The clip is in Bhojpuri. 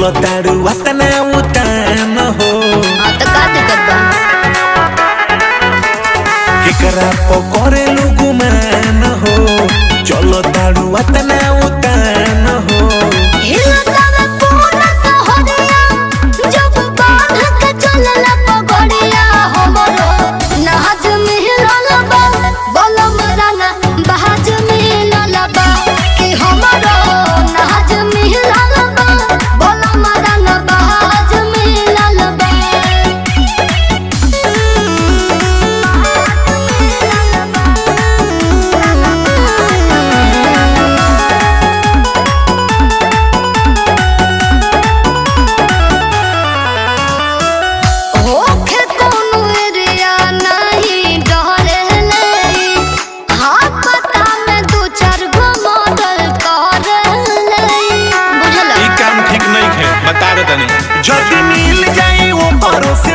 चलो तारू वतना उतान हो तो का दिक्कत बा केकरा पकड़े गुमान हो चलो तारू वतना उतान हो हिलता में पूरा सहरिया जब बांध के चलला पगड़िया हमरो नाज मिलल बा बलम रंगा बहाज मिलल बा कि हमरो नाज मिलल बा बलम रंगा बहाज मिलल बा ओखे कोनो एरिया नहीं डरेले हाँ पता में दो चार गो मॉडल करेले बुझला ई काम ठीक नहीं है बता दे तनी जल्दी मिल जाए वो परोसे